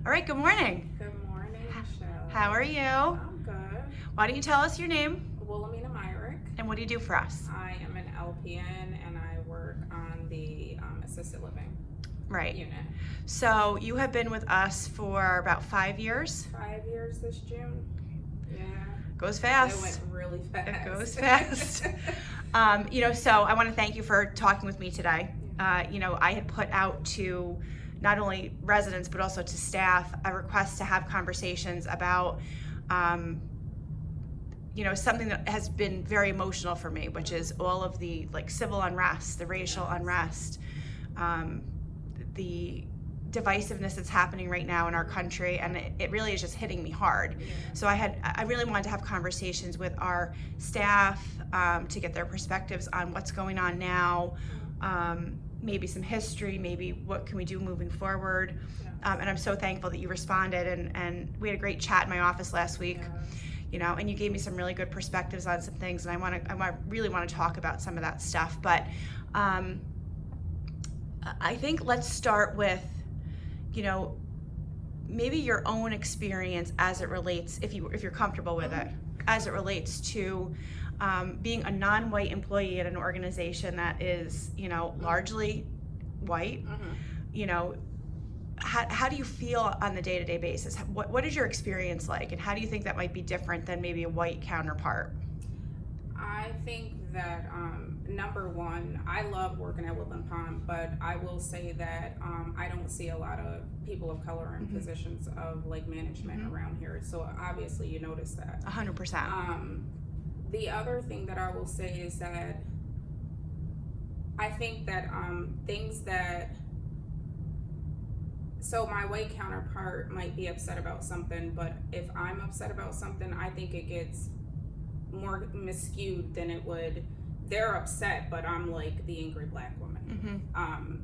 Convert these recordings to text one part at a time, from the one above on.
All right, good morning. Good morning, Michelle. How are you? I'm good. Why don't you tell us your name Wilhelmina, Myrick. and what do you do for us? I am an LPN and I work on the assisted living Right. unit. So you have been with us for about 5 years. 5 years this June. Yeah. Goes It fast. went really fast. It goes fast. So I want to thank you for talking with me today. I had put out to not only residents but also to staff a request to have conversations about something that has been very emotional for me, which is all of the civil unrest, the racial unrest, the divisiveness that's happening right now in our country, and it really is just hitting me hard. Yeah. So I really wanted to have conversations with our staff to get their perspectives on what's going on now, maybe some history, maybe what can we do moving forward. And I'm so thankful that you responded, and we had a great chat in my office last week. And you gave me some really good perspectives on some things, and I really want to talk about some of that stuff. But I think let's start with, maybe your own experience as it relates, if you're comfortable with it, as it relates to being a non-white employee at an organization that is, largely white. How do you feel on the day-to-day basis? What is your experience like, and how do you think that might be different than maybe a white counterpart? I think that number one, I love working at Woodland Pond, but I will say that I don't see a lot of people of color in positions of management around here. So obviously you notice that. 100%. The other thing that I will say is that I think that so my white counterpart might be upset about something, but if I'm upset about something, I think it gets more miscued than it would. They're upset, but I'm like the angry black woman.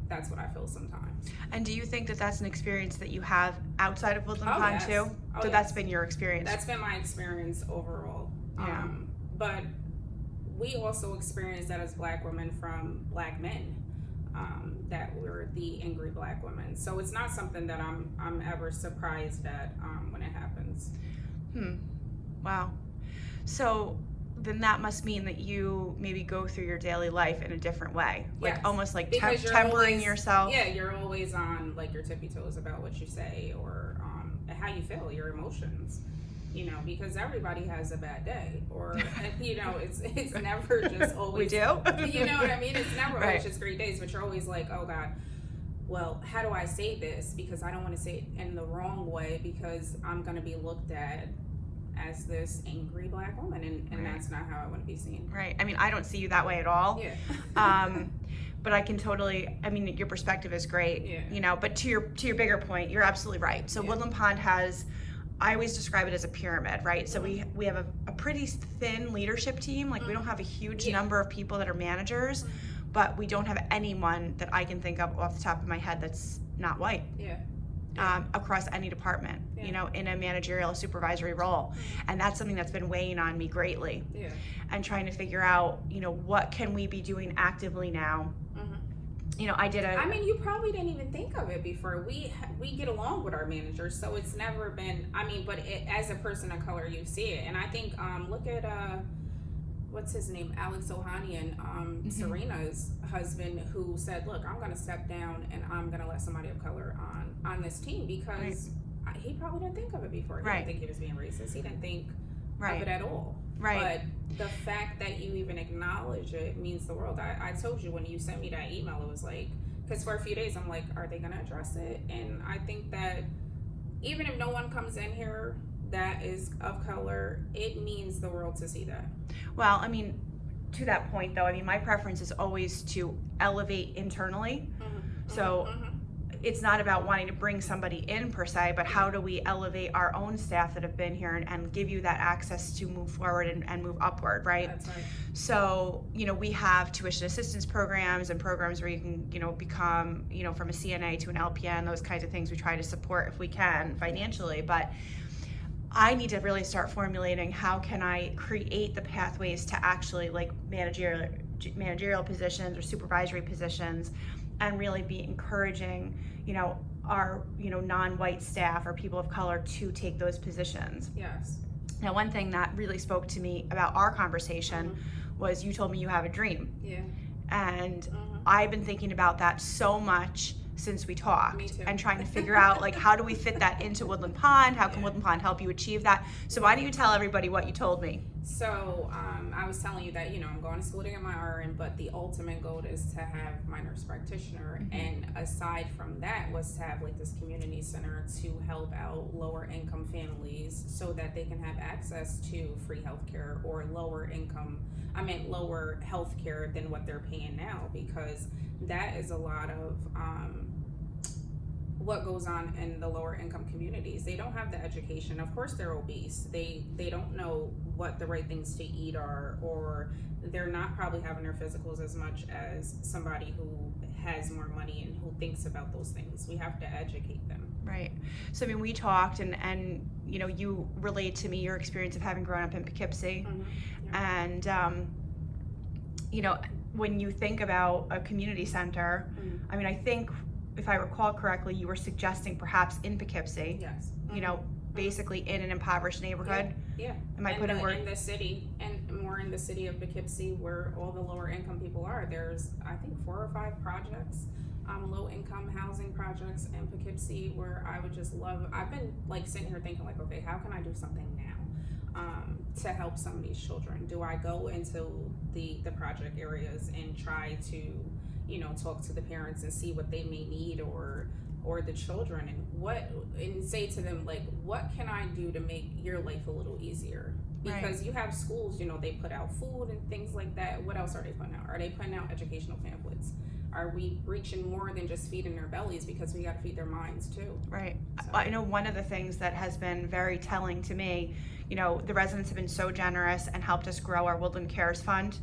That's what I feel sometimes. And do you think that that's an experience that you have outside of Woodland Pond yes. too? So that's been your experience? That's been my experience overall. Yeah. But we also experience that as black women from black men, that we're the angry black women. So it's not something that I'm ever surprised at when it happens. Wow. So then that must mean that you maybe go through your daily life in a different way, Yes. Almost like Because you're tempering always, yourself. Yeah, you're always on your tippy toes about what you say or how you feel, your emotions. Because everybody has a bad day, or it's never just always. We do. You know what I mean? It's never Right. always just great days, but you're always like, oh God, well, how do I say this? Because I don't want to say it in the wrong way, because I'm going to be looked at as this angry black woman, and that's not how I want to be seen. Right. I mean, I don't see you that way at all. Yeah. But I can totally. I mean, your perspective is great. Yeah. But to your bigger point, you're absolutely right. So Yeah. Woodland Pond has. I always describe it as a pyramid, right? So we have a pretty thin leadership team. We don't have a huge number of people that are managers, but we don't have anyone that I can think of off the top of my head that's not white. Yeah. Across any department, Yeah. In a managerial supervisory role. And that's something that's been weighing on me greatly. Yeah. And trying to figure out, what can we be doing actively now? I mean, you probably didn't even think of it before. We get along with our managers, so it's never been. I mean, but as a person of color, you see it, and I think look at what's his name, Alex Ohanian, Serena's husband, who said, "Look, I'm going to step down and I'm going to let somebody of color on this team," because he probably didn't think of it before. He didn't think he was being racist. He didn't think of it at all. Right. But the fact that you even acknowledge it means the world. I told you when you sent me that email, it was like, because for a few days I'm like, are they going to address it? And I think that even if no one comes in here that is of color, it means the world to see that. Well, I mean, to that point though, I mean, my preference is always to elevate internally. So it's not about wanting to bring somebody in per se, but how do we elevate our own staff that have been here and give you that access to move forward and move upward, right? That's right. So, we have tuition assistance programs and programs where you can, become, from a CNA to an LPN, those kinds of things we try to support if we can financially. But I need to really start formulating how can I create the pathways to actually managerial positions or supervisory positions, and really be encouraging, our, non-white staff or people of color to take those positions. Yes. Now, one thing that really spoke to me about our conversation was you told me you have a dream. Yeah. And I've been thinking about that so much since we talked. Me too. And trying to figure out, like, how do we fit that into Woodland Pond? How can Woodland Pond help you achieve that? So why don't you tell everybody what you told me? So I was telling you that, I'm going to school to get my RN, but the ultimate goal is to have my nurse practitioner. And aside from that was to have like this community center to help out lower income families so that they can have access to free healthcare or lower healthcare than what they're paying now, because that is a lot of what goes on in the lower income communities. They don't have the education. Of course they're obese. They don't know what the right things to eat are, or they're not probably having their physicals as much as somebody who has more money and who thinks about those things. We have to educate them. Right. So I mean, we talked and you relayed to me your experience of having grown up in Poughkeepsie. And when you think about a community center, I mean, I think if I recall correctly, you were suggesting perhaps in Poughkeepsie. Yes. Basically in an impoverished neighborhood. Yeah. Am I putting word? In the city, and more in the city of Poughkeepsie, where all the lower income people are. There's, I think, 4 or 5 projects, low income housing projects in Poughkeepsie, where I would just love. I've been like sitting here thinking like, okay, how can I do something now to help some of these children? Do I go into the project areas and try to talk to the parents and see what they may need, or the children, and say to them, like, what can I do to make your life a little easier? Because you have schools, they put out food and things like that. What else are they putting out? Are they putting out educational pamphlets? Are we reaching more than just feeding their bellies, because we got to feed their minds too? Right. So. I know one of the things that has been very telling to me, the residents have been so generous and helped us grow our Woodland Cares Fund.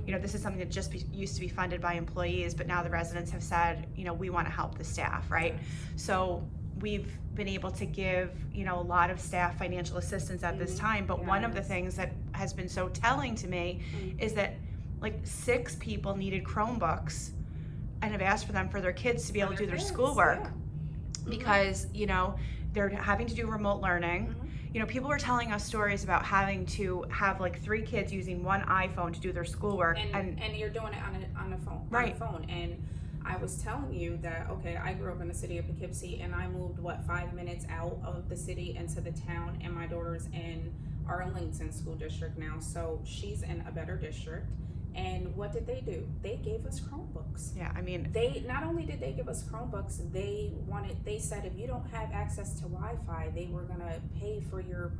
This is something that just used to be funded by employees, but now the residents have said, we want to help the staff, right? Yes. So we've been able to give, a lot of staff financial assistance at this time. But one of the things that has been so telling to me is that like 6 people needed Chromebooks and have asked for them for their kids to be able to do their schoolwork because, they're having to do remote learning. People were telling us stories about having to have like 3 kids using one iPhone to do their schoolwork, and you're doing it on a phone, right? On a phone. And I was telling you that, okay, I grew up in the city of Poughkeepsie, and I moved 5 minutes out of the city into the town, and my daughter's in Arlington School District now, so she's in a better district. And what did they do? They gave us Chromebooks. Yeah, I mean, they not only did they give us Chromebooks, they said if you don't have access to Wi-Fi, they were gonna pay for your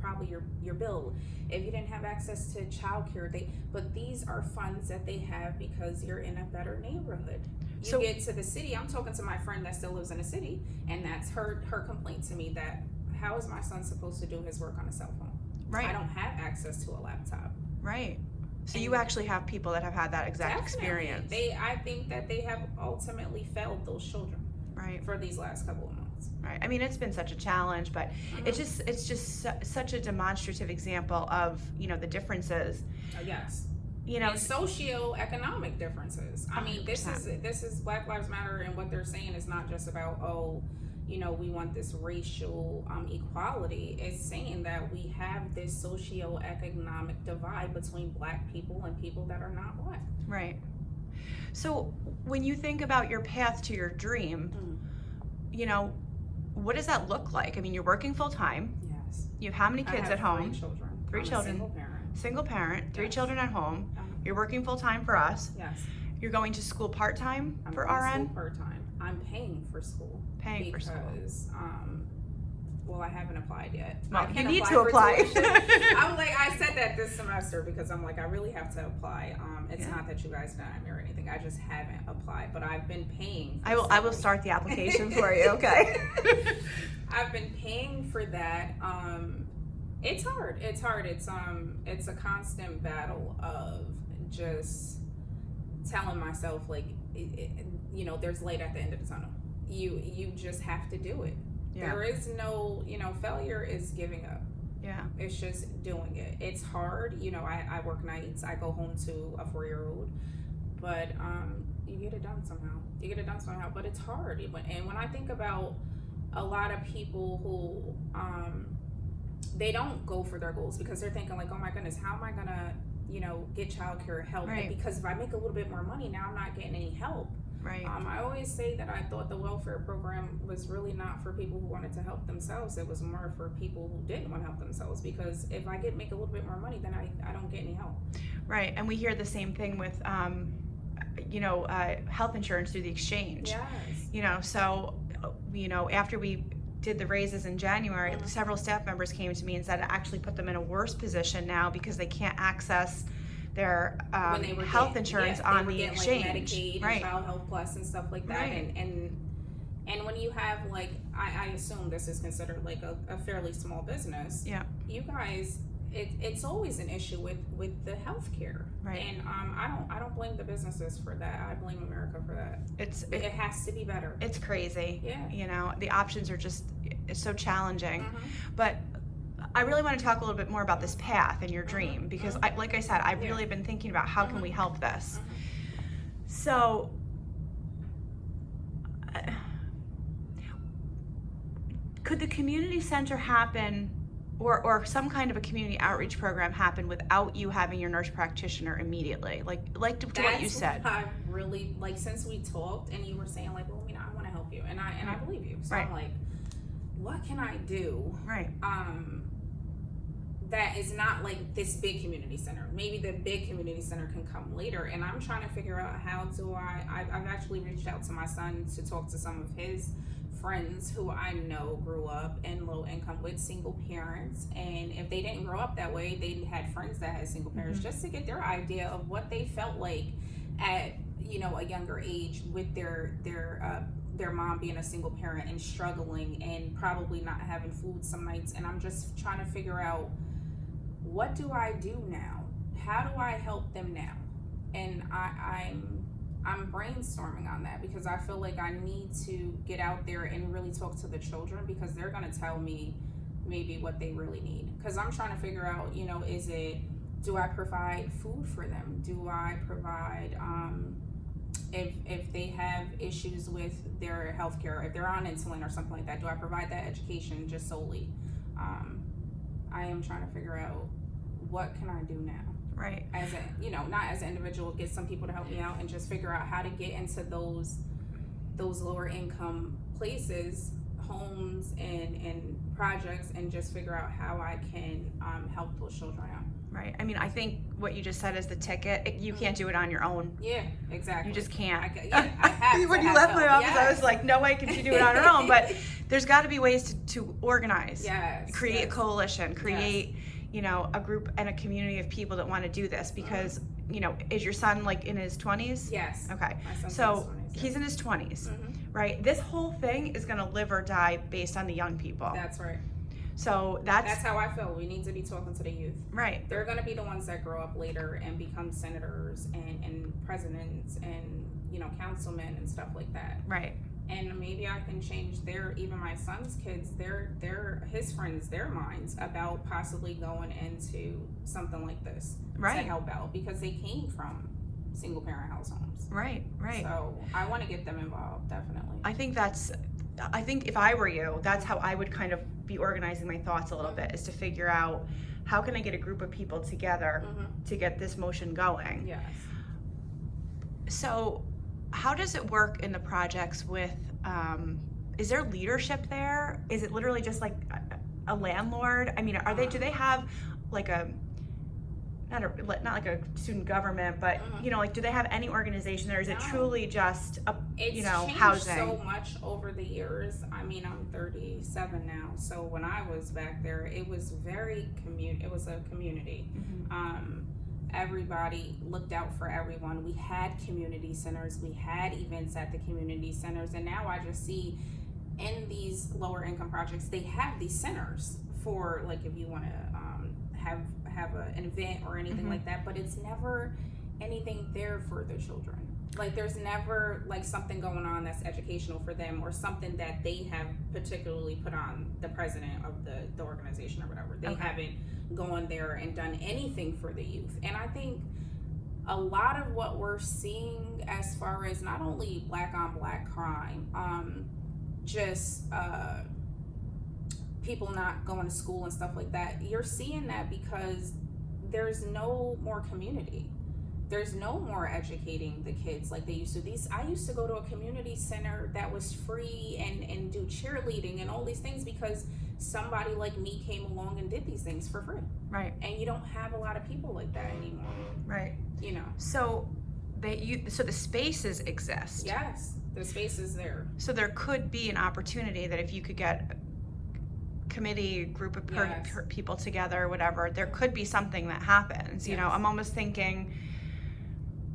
bill. If you didn't have access to childcare, but these are funds that they have because you're in a better neighborhood. You get to the city. I'm talking to my friend that still lives in the city, and that's her complaint to me, that how is my son supposed to do his work on a cell phone? Right. I don't have access to a laptop. Right. So you actually have people that have had that exact experience. I think that they have ultimately failed those children. Right. For these last couple of months. Right. I mean, it's been such a challenge, but it's just such a demonstrative example of, the differences. Yes. And socioeconomic differences. I mean, this is Black Lives Matter, and what they're saying is not just about, we want this racial equality. It's saying that we have this socioeconomic divide between Black people and people that are not Black. Right. So when you think about your path to your dream, what does that look like? I mean, you're working full time. Yes. You have how many kids at home? 3 children. 3 children. Single parent. 3 children at home. You're working full time for us. Yes. You're going to school part time for RN? Part time. I'm paying for school. For school. Because I haven't applied yet. Well, you need to apply. I said that this semester because I'm like, I really have to apply. It's not that you guys deny me or anything. I just haven't applied, but I've been paying. I will start the application for you. Okay. I've been paying for that. It's hard. It's a constant battle of just telling myself, like, there's light at the end of the tunnel. You just have to do it. Yeah. There is no, failure is giving up. Yeah. It's just doing it. It's hard. I work nights. I go home to a 4-year-old, but you get it done somehow. But it's hard. And when I think about a lot of people who they don't go for their goals because they're thinking like, oh my goodness, how am I gonna, get childcare help? Right. Because if I make a little bit more money, now I'm not getting any help. Right. I always say that I thought the welfare program was really not for people who wanted to help themselves. It was more for people who didn't want to help themselves, because if I make a little bit more money, then I don't get any help. Right. And we hear the same thing with health insurance through the exchange. Yes. So after we did the raises in January, several staff members came to me and said it actually put them in a worse position now because they can't access their health insurance on the exchange. Like Medicaid and Child Health Plus and stuff like that. Right. And when you have I assume this is considered like a fairly small business. Yeah. You guys, it's always an issue with the healthcare. Right. And I don't blame the businesses for that. I blame America for that. It has to be better. It's crazy. Yeah. The options are just so challenging. Mm-hmm. But I really want to talk a little bit more about this path and your dream, because like I said, I've really been thinking about how can we help this. So could the community center happen, or some kind of a community outreach program happen without you having your nurse practitioner immediately? Like to what you said. I really since we talked and you were saying like, well, I want to help you, and I believe you. So right. I'm like, what can I do? Right. That is not like this big community center. Maybe the big community center can come later, and I'm trying to figure out how do I've actually reached out to my son to talk to some of his friends who I know grew up in low income with single parents, and if they didn't grow up that way, they had friends that had single parents, just to get their idea of what they felt like at a younger age with their mom being a single parent and struggling and probably not having food some nights. And I'm just trying to figure out, what do I do now? How do I help them now? And I'm brainstorming on that, because I feel like I need to get out there and really talk to the children, because they're going to tell me maybe what they really need. Because I'm trying to figure out, do I provide food for them? Do I provide, if they have issues with their healthcare, if they're on insulin or something like that, do I provide that education just solely? I am trying to figure out, what can I do now? Right. As not as an individual, get some people to help me out and just figure out how to get into those lower income places, homes and projects, and just figure out how I can help those children out. Right. I mean, I think what you just said is the ticket. You can't do it on your own. Yeah, exactly. You just can't. I have when you left my office, yes. I was like, no way can she do it on her own. But there's got to be ways to organize. Yes. Create a coalition. Create, a group and a community of people that want to do this. Because, is your son in his 20s? Yes. Okay. My son's so in his 20s, he's in his 20s, right? This whole thing is going to live or die based on the young people. That's right. So that's how I feel. We need to be talking to the youth. Right. They're going to be the ones that grow up later and become senators and presidents and councilmen and stuff like that. Right. And maybe I can change even my son's kids, his friends, their minds about possibly going into something like this to help out, because they came from single parent households. Right. So I want to get them involved, definitely. I think if I were you, that's how I would kind of be organizing my thoughts a little bit, is to figure out how can I get a group of people together to get this motion going. Yes. So how does it work in the projects with, is there leadership there? Is it literally just like a landlord? I mean, do they have like not like a student government, but do they have any organization there? Is it truly just it's housing? So much over the years. I mean, I'm 37 now, so when I was back there, it was it was a community. Everybody looked out for everyone. We had community centers, we had events at the community centers, and now I just see in these lower income projects, they have these centers for if you want to have an event or anything like that, but it's never anything there for the children. There's never something going on that's educational for them, or something that they have particularly put on the president of the organization or whatever. They haven't gone there and done anything for the youth. And I think a lot of what we're seeing as far as not only black on black crime, just people not going to school and stuff like that. You're seeing that because there's no more community. There's no more educating the kids like they used to. I used to go to a community center that was free and do cheerleading and all these things because somebody like me came along and did these things for free. Right. And you don't have a lot of people like that anymore. Right. You know. So so the spaces exist. Yes, the space is there. So there could be an opportunity that if you could get committee group of people together, whatever, there could be something that happens. You know, I'm almost thinking,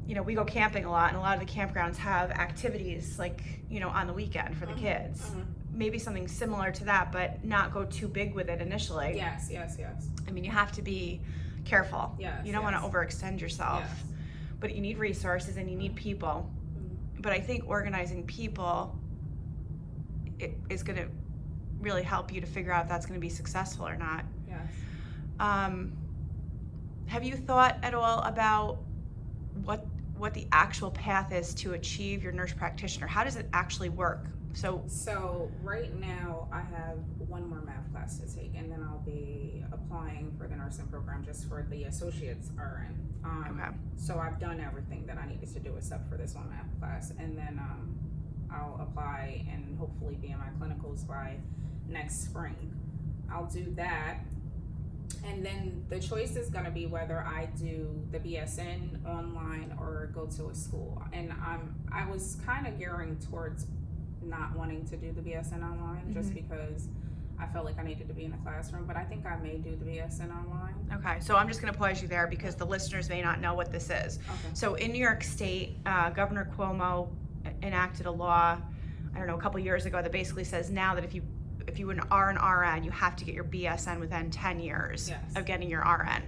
you know, we go camping a lot, and a lot of the campgrounds have activities like, you know, on the weekend for the kids. Maybe something similar to that, but not go too big with it initially. Yes. I mean, you have to be careful. You don't want to overextend yourself. But you need resources and you need people. But I think organizing people is going to really help you to figure out if that's going to be successful or not. Have you thought at all about what the actual path is to achieve your nurse practitioner? How does it actually work? So right now I have one more math class to take, and then I'll be applying for the nursing program just for the associates RN. So I've done everything that I needed to do except for this one math class, and then I'll apply and hopefully be in my clinicals by next spring. I'll do that, and then the choice is going to be whether I do the BSN online or go to a school. And I was kind of gearing towards not wanting to do the BSN online just because I felt like I needed to be in a classroom, but I think I may do the BSN online. Okay, so I'm just going to pause you there because the listeners may not know what this is. So in New York State, Governor Cuomo enacted a law, I don't know, a couple years ago that basically says now that if you are an RN, you have to get your BSN within 10 years of getting your RN.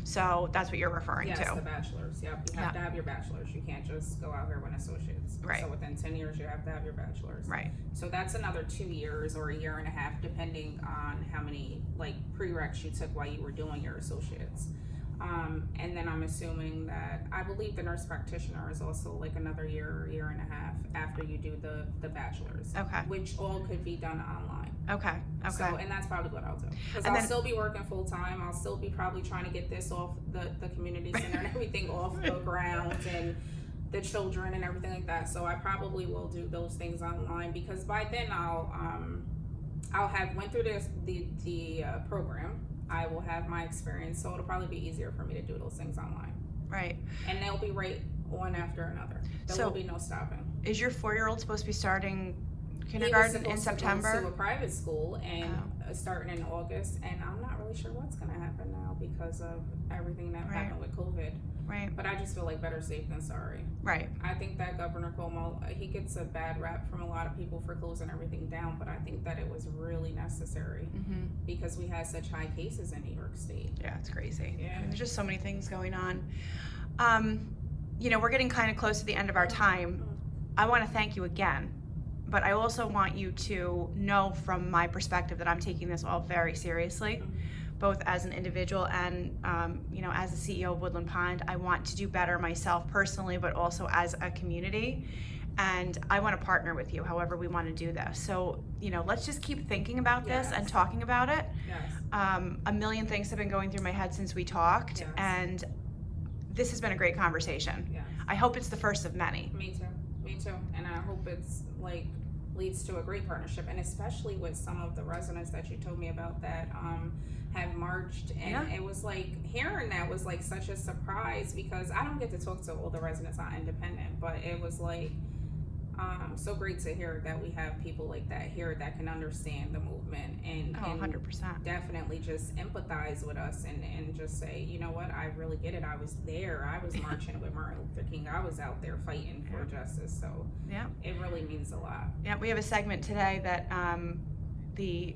So that's what you're referring to. Yes, the bachelor's. Yep, you have to have your bachelor's. You can't just go out here with an associate's. Right. So within 10 years, you have to have your bachelor's. Right. So that's another 2 years or a year and a half, depending on how many prereqs you took while you were doing your associates. And then I'm assuming that I believe the nurse practitioner is also another year and a half after you do the bachelor's. Okay. Which all could be done online. Okay. So, and that's probably what I'll do. Because I'll still be working full time. I'll still be probably trying to get this off the community center and everything off the ground and the children and everything like that. So I probably will do those things online because by then I'll have went through the program. I will have my experience, so it'll probably be easier for me to do those things online. Right. And they'll be right one after another. There will be no stopping. Is your 4-year-old supposed to be starting kindergarten in September? He was supposed to go to a private school and starting in August, and I'm not really sure what's going to happen now because of everything that happened with COVID. Right. But I just feel like better safe than sorry. Right. I think that Governor Cuomo, he gets a bad rap from a lot of people for closing everything down, but I think that it was really necessary because we had such high cases in New York State. Yeah, it's crazy. Yeah. I mean, there's just so many things going on. You know, we're getting kind of close to the end of our time. I want to thank you again, but I also want you to know from my perspective that I'm taking this all very seriously. Both as an individual and, you know, as the CEO of Woodland Pond. I want to do better myself personally, but also as a community. And I want to partner with you however we want to do this. So, you know, let's just keep thinking about this and talking about it. A million things have been going through my head since we talked, and this has been a great conversation. I hope it's the first of many. Me too. And I hope it's leads to a great partnership, and especially with some of the residents that you told me about that have marched, and it was hearing that was such a surprise because I don't get to talk to all the residents on Independent, but it was so great to hear that we have people like that here that can understand the movement and 100%. Definitely just empathize with us and just say, you know what, I really get it. I was there. I was marching with Martin Luther King. I was out there fighting for justice. So it really means a lot. Yeah, we have a segment today that the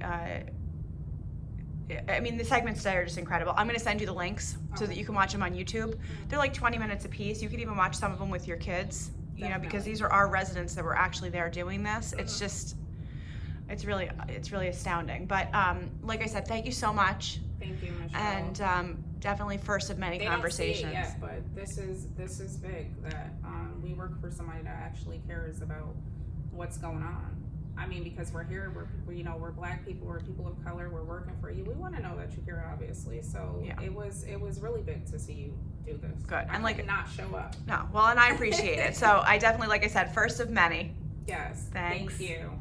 segments today are just incredible. I'm going to send you the links so that you can watch them on YouTube. They're 20 minutes a piece. You can even watch some of them with your kids, you know, because these are our residents that were actually there doing this. It's just, it's really astounding. But like I said, thank you so much. Thank you, Michelle. And definitely first of many conversations. Don't see it yet, but this is big that we work for somebody that actually cares about what's going on. I mean, because we're here, we're Black people, we're people of color, we're working for you. We want to know that you're here, obviously. So Yeah. it was really big to see you do this. Good. I And like could not show up. No, well, and I appreciate it. So I definitely, like I said, first of many. Yes. Thanks. Thank you.